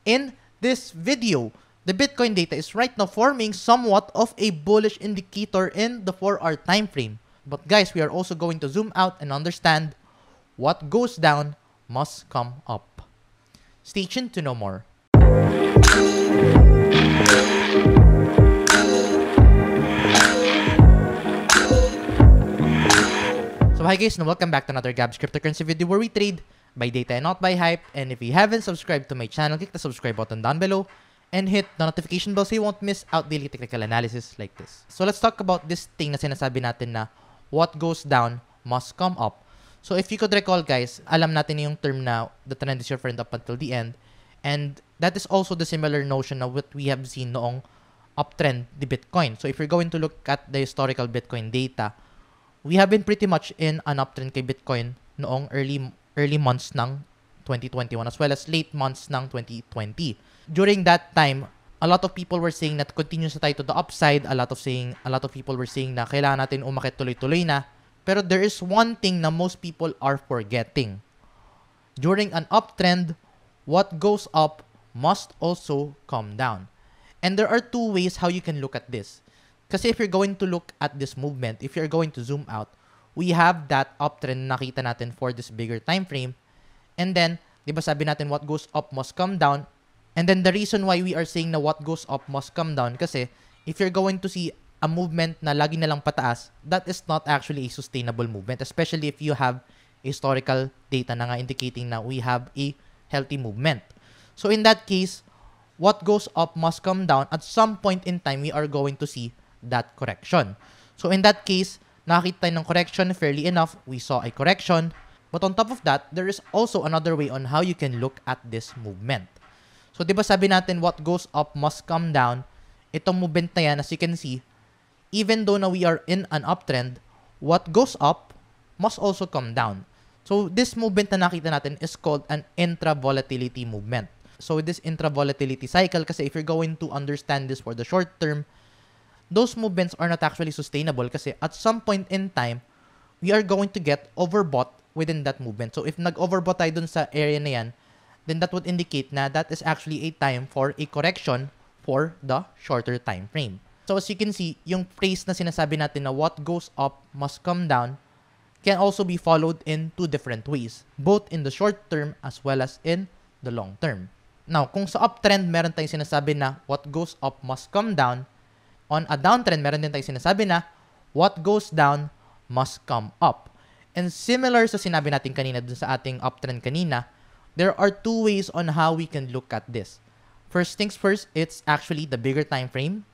In this video, the Bitcoin data is right now forming somewhat of a bullish indicator in the 4-hour time frame. But guys, we are also going to zoom out and understand what goes down must come up. Stay tuned to know more. So hi guys, and welcome back to another Gabb's cryptocurrency video where we trade by data and not by hype. And if you haven't subscribed to my channel, click the subscribe button down below and hit the notification bell so you won't miss out daily technical analysis like this. So let's talk about this thing na sinasabi natin na what goes down must come up. So if you could recall guys, alam natin yung term na the trend is your friend up until the end. And that is also the similar notion of what we have seen noong uptrend the Bitcoin. So if you're going to look at the historical Bitcoin data, we have been pretty much in an uptrend kay Bitcoin noong early months ng 2021 as well as late months ng 2020. During that time, a lot of people were saying that continues na tayo to the upside. A lot of people were saying na kailangan natin umakit tuloy-tuloy na. Pero there is one thing na most people are forgetting. During an uptrend, what goes up must also come down. And there are two ways how you can look at this. Kasi if you're going to look at this movement, if you're going to zoom out, we have that uptrend na nakita natin for this bigger time frame. And then, di ba sabi natin what goes up must come down. And then the reason why we are saying na what goes up must come down kasi if you're going to see a movement na lagi na lang pataas, that is not actually a sustainable movement, especially if you have historical data na nga indicating na we have a healthy movement. So in that case, what goes up must come down. At some point in time, we are going to see that correction. So in that case, nakita tayo ng correction fairly enough. We saw a correction. But on top of that, there is also another way on how you can look at this movement. So diba sabi natin what goes up must come down. Itong movement na yan, as you can see, even though na we are in an uptrend, what goes up must also come down. So this movement na nakita natin is called an intra-volatility movement. So this intra-volatility cycle, kasi if you're going to understand this for the short term, those movements are not actually sustainable kasi at some point in time, we are going to get overbought within that movement. So if nag-overbought tayo dun sa area na yan, then that would indicate na that is actually a time for a correction for the shorter time frame. So as you can see, yung phrase na sinasabi natin na what goes up must come down can also be followed in two different ways, both in the short term as well as in the long term. Now, kung sa uptrend, meron tayong sinasabi na what goes up must come down, on a downtrend, meron din tayong sinasabi na what goes down must come up. And similar sa sinabi natin kanina dun sa ating uptrend kanina, there are two ways on how we can look at this. First things first, it's actually the bigger time frame.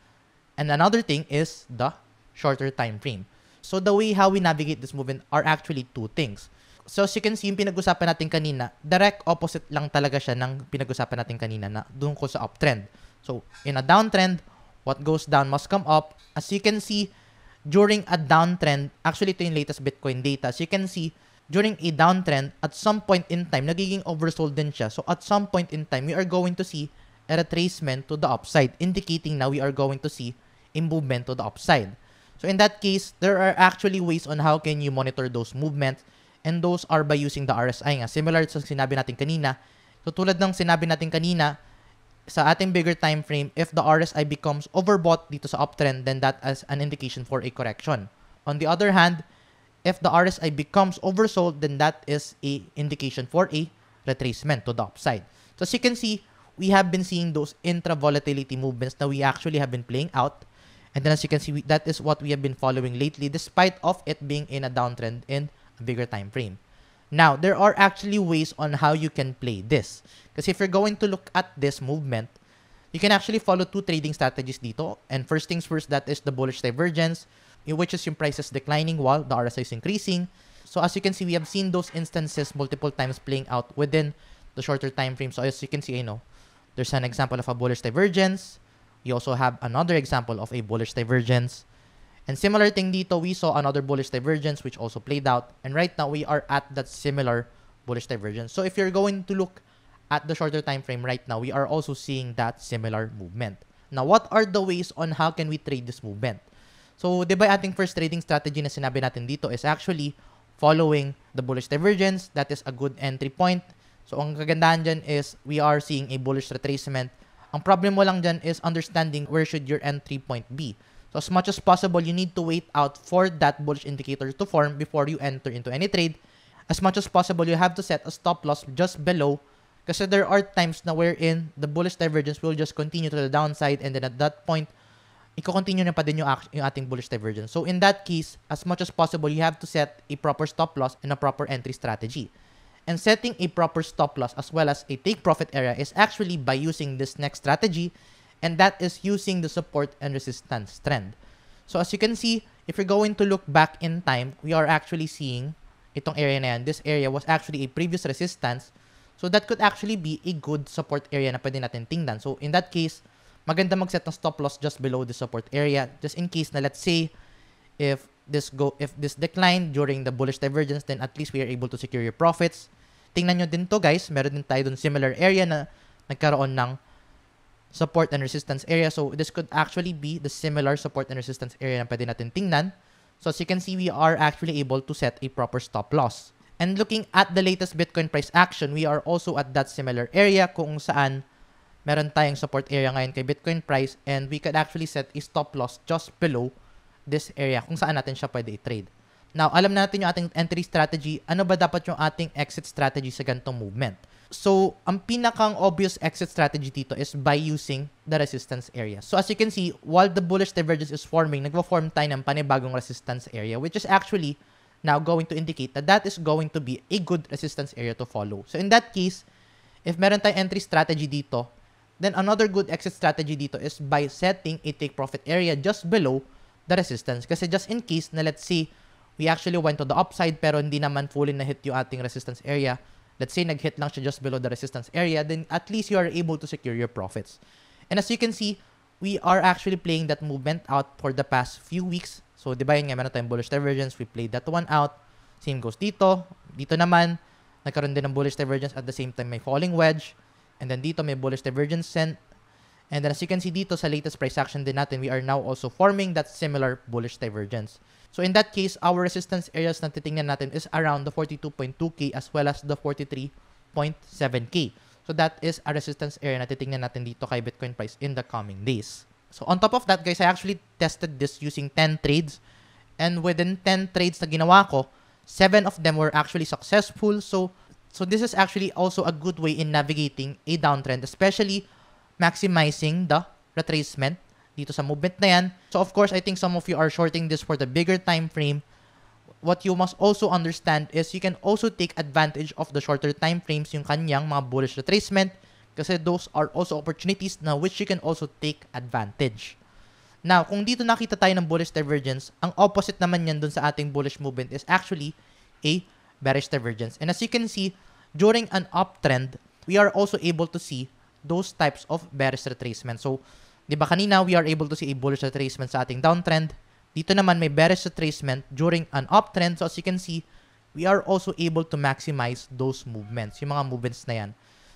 And another thing is the shorter time frame. So the way how we navigate this movement are actually two things. So as you can see, yung pinag-usapan natin kanina, direct opposite lang talaga siya ng pinag-usapan natin kanina na doon ko sa uptrend. So in a downtrend, what goes down must come up. As you can see, during a downtrend, actually ito yung latest Bitcoin data. As you can see, during a downtrend, at some point in time, nagiging oversold din siya. So at some point in time, we are going to see a retracement to the upside, indicating na we are going to see a movement to the upside. So in that case, there are actually ways on how can you monitor those movements, and those are by using the RSI nga. Similar sa sinabi natin kanina. So tulad ng sinabi natin kanina, sa ating bigger time frame, if the RSI becomes overbought dito sa uptrend, then that is an indication for a correction. On the other hand, if the RSI becomes oversold, then that is a indication for a retracement to the upside. So as you can see, we have been seeing those intra-volatility movements that we actually have been playing out. And then as you can see, that is what we have been following lately, despite of it being in a downtrend in a bigger time frame. Now, there are actually ways on how you can play this. Kasi if you're going to look at this movement, you can actually follow two trading strategies dito. And first things first, that is the bullish divergence, in which is yung prices declining while the RSI is increasing. So as you can see, we have seen those instances multiple times playing out within the shorter time frame. So as you can see, there's an example of a bullish divergence. We also have another example of a bullish divergence. And similar thing dito, we saw another bullish divergence which also played out. And right now, we are at that similar bullish divergence. So if you're going to look at the shorter time frame right now, we are also seeing that similar movement. Now, what are the ways on how can we trade this movement? So, di ba ating first trading strategy na sinabi natin dito is actually following the bullish divergence. That is a good entry point. So, ang kagandahan dyan is we are seeing a bullish retracement. Ang problem mo lang dyan is understanding where should your entry point be. So, as much as possible, you need to wait out for that bullish indicator to form before you enter into any trade. As much as possible, you have to set a stop loss just below kasi there are times na wherein the bullish divergence will just continue to the downside and then at that point, i-continue na pa din yung ating bullish divergence. So in that case, as much as possible, you have to set a proper stop loss and a proper entry strategy. And setting a proper stop loss as well as a take profit area is actually by using this next strategy, and that is using the support and resistance trend. So as you can see, if you're going to look back in time, we are actually seeing itong area na yan. This area was actually a previous resistance. So that could actually be a good support area na pwede natin tingnan. So in that case, maganda mag-set ng stop loss just below the support area. Just in case na let's say, if this decline during the bullish divergence, then at least we are able to secure your profits. Tingnan nyo din to guys. Meron din tayo dun similar area na nagkaroon ng support and resistance area. So this could actually be the similar support and resistance area na pwede natin tingnan. So as you can see, we are actually able to set a proper stop loss. And looking at the latest Bitcoin price action, we are also at that similar area kung saan meron tayong support area ngayon kay Bitcoin price and we could actually set a stop loss just below this area kung saan natin siya pwede i-trade. Now, alam natin yung ating entry strategy. Ano ba dapat yung ating exit strategy sa ganitong movement? So, ang pinakang obvious exit strategy dito is by using the resistance area. So, as you can see, while the bullish divergence is forming, nagpo-form tayo ng panibagong resistance area which is actually now going to indicate that that is going to be a good resistance area to follow. So in that case, if meron tayong entry strategy dito, then another good exit strategy dito is by setting a take profit area just below the resistance. Kasi just in case na let's say, we actually went to the upside pero hindi naman fully na-hit yung ating resistance area. Let's say nag-hit lang siya just below the resistance area, then at least you are able to secure your profits. And as you can see, we are actually playing that movement out for the past few weeks. So, di ba yun nga, meron tayong bullish divergence. We played that one out. Same goes dito. Dito naman, nagkaroon din ng bullish divergence at the same time may falling wedge. And then dito may bullish divergence sent. And then as you can see dito sa latest price action din natin, we are now also forming that similar bullish divergence. So, in that case, our resistance areas na titingnan natin is around the 42.2K as well as the 43.7K. So, that is a resistance area na titingnan natin dito kay Bitcoin price in the coming days. So, on top of that, guys, I actually tested this using 10 trades. And within 10 trades na ginawa ko, 7 of them were actually successful. So this is actually also a good way in navigating a downtrend, especially maximizing the retracement dito sa movement na yan. So, of course, I think some of you are shorting this for the bigger time frame. What you must also understand is you can also take advantage of the shorter time frames, yung kanyang mga bullish retracement, kasi those are also opportunities na which you can also take advantage. Now, kung dito nakita tayo ng bullish divergence, ang opposite naman yan dun sa ating bullish movement is actually a bearish divergence. And as you can see, during an uptrend, we are also able to see those types of bearish retracement. So, di ba kanina, we are able to see a bullish retracement sa ating downtrend. Dito naman, may bearish retracement during an uptrend. So, as you can see, we are also able to maximize those movements, yung mga movements na yan.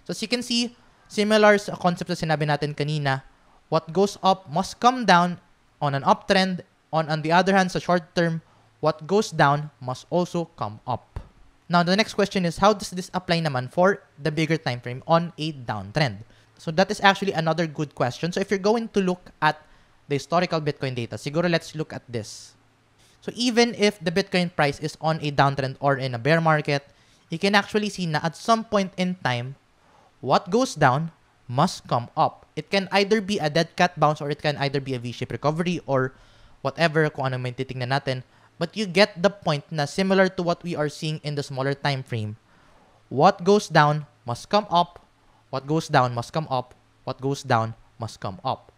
So, as you can see, similar sa concept na sinabi natin kanina, what goes up must come down on an uptrend. On the other hand, sa short term, what goes down must also come up. Now, the next question is, how does this apply naman for the bigger time frame on a downtrend? So, that is actually another good question. So, if you're going to look at the historical Bitcoin data, siguro let's look at this. So, even if the Bitcoin price is on a downtrend or in a bear market, you can actually see na at some point in time, what goes down must come up. It can either be a dead cat bounce or it can either be a V-shaped recovery or whatever kung ano may titingnan natin. But you get the point na similar to what we are seeing in the smaller time frame. What goes down must come up. What goes down must come up. What goes down must come up.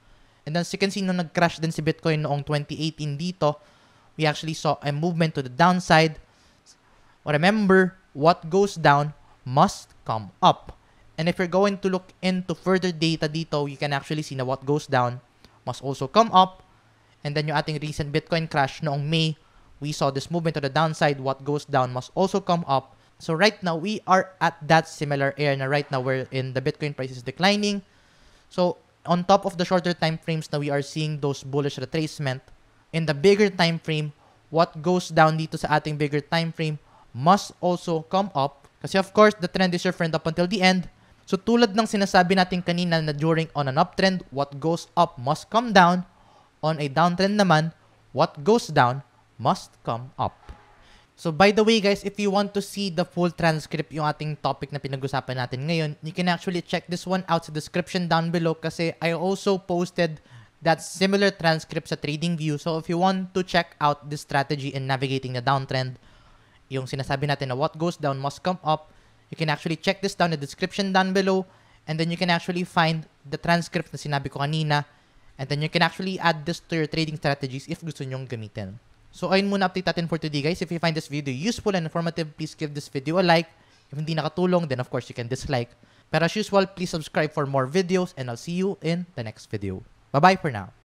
And then as you can see, nung nag-crash din si Bitcoin noong 2018 dito, we actually saw a movement to the downside. Remember, what goes down must come up. And if you're going to look into further data dito, you can actually see na what goes down must also come up. And then yung ating recent Bitcoin crash noong May, we saw this movement to the downside. What goes down must also come up. So right now, we are at that similar area na right now wherein the Bitcoin price is declining. So on top of the shorter time frames na we are seeing those bullish retracement, in the bigger time frame, what goes down dito sa ating bigger time frame must also come up. Kasi of course, the trend is your friend up until the end. So tulad ng sinasabi natin kanina na during on an uptrend, what goes up must come down. On a downtrend naman, what goes down must come up. So by the way guys, if you want to see the full transcript yung ating topic na pinag-usapan natin ngayon, you can actually check this one out sa description down below kasi I also posted that similar transcript sa TradingView. So if you want to check out this strategy in navigating the downtrend, yung sinasabi natin na what goes down must come up, you can actually check this down in the description down below, and then you can actually find the transcript na sinabi ko kanina, and then you can actually add this to your trading strategies if gusto nyong gamitin. So ayun muna update natin for today guys. If you find this video useful and informative, please give this video a like. If hindi nakatulong, then of course you can dislike. Pero as usual, please subscribe for more videos and I'll see you in the next video. Bye-bye for now.